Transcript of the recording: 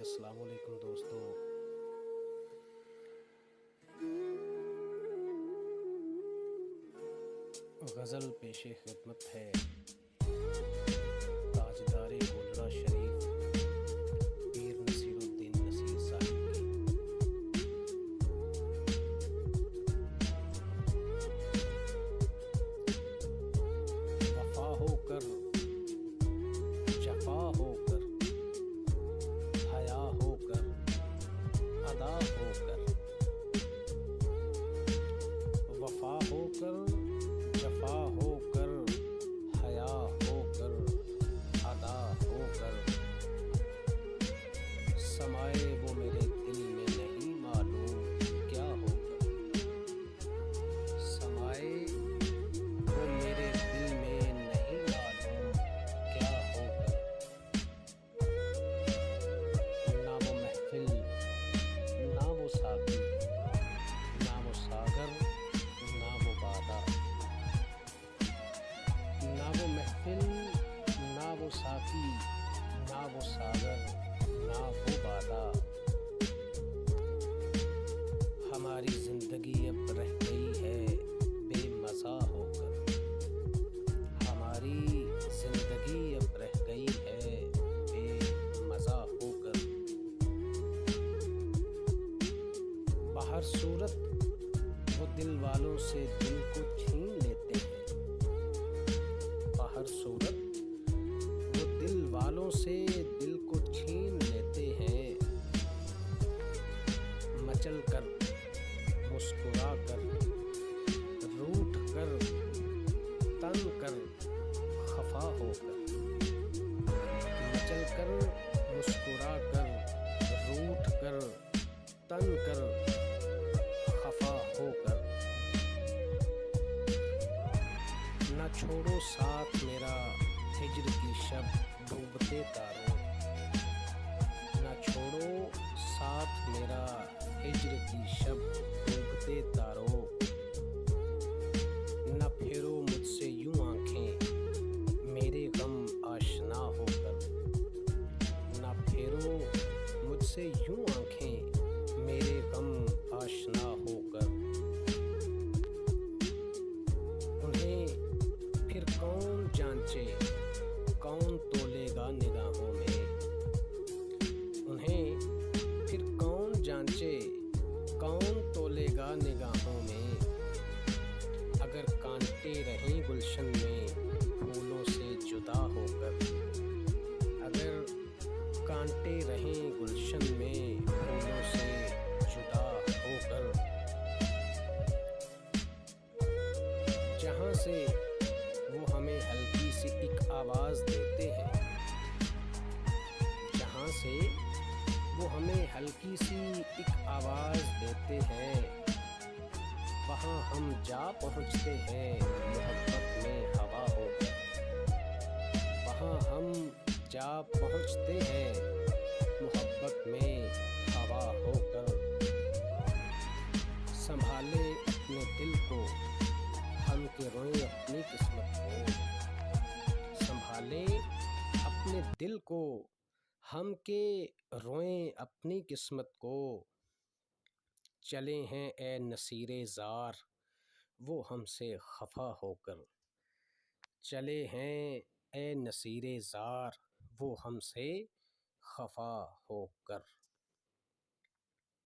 अस्सलाम वालेकुम दोस्तों। गज़ल पेशे खिदमत है ताजदारे गोलड़ा शरीफ पीर नसीरुद्दीन नसीर साहिब की। वफा होकर जफा होकर हया होकर अदा होकर, वफा होकर जफा होकर हया होकर अदा होकर, समाए वो मेरे दिल में नहीं मालूम क्या होकर। समाए वो मेरे दिल में नहीं मालूम क्या होकर। ना वो महफिल ना वो साकी ना वो सागर ना वो बादा, ना वो महफिल ना वो साकी ना वो सागर ना वो बादा। हमारी जिंदगी अब रह गई है बेमज़ा होकर। हमारी जिंदगी अब रह गई है बेमज़ा होकर। बाहर सूरत वो दिल वालों से दिल को छीन लेते हैं। बाहर सूरत वो दिल वालों से दिल को छीन लेते हैं। मचल कर मुस्कुरा कर रूठ कर तन कर खफा होकर। मचल कर मुस्कुरा कर रूठ कर तन कर खफा होकर। न छोड़ो साथ मेरा हिज्र की शब डूबते तारों। न छोड़ो साथ मेरा हिज्र की शब डूबते तारों। न फेरो मुझसे यूं आंखें मेरे गम आशना होकर। न फेरो मुझसे यूं आंखें मेरे गम आशना होकर। उन्हें फिर कौन जांचे कौन तोलेगा निगाहों में। उन्हें फिर कौन जांचे कौन तोलेगा निगाहों में। अगर कांटे रहें गुलशन में फूलों से जुदा होकर। अगर कांटे रहें गुलशन में फूलों से जुदा होकर। जहाँ से वो हमें हल्की सी एक आवाज़ देते हैं। जहाँ से वो हमें हल्की सी एक आवाज़ देते हैं, वहाँ हम जा पहुँचते हैं मोहब्बत में हवा होकर। वहाँ हम जा पहुँचते हैं मोहब्बत में हवा होकर। संभाले अपने दिल को हम के रोएं अपनी किस्मत को। संभाले अपने दिल को हम के रोएं अपनी किस्मत को। चले हैं ए नसीरे ज़ार वो हमसे खफा होकर। चले हैं ए नसीरे ज़ार वो हमसे खफा होकर।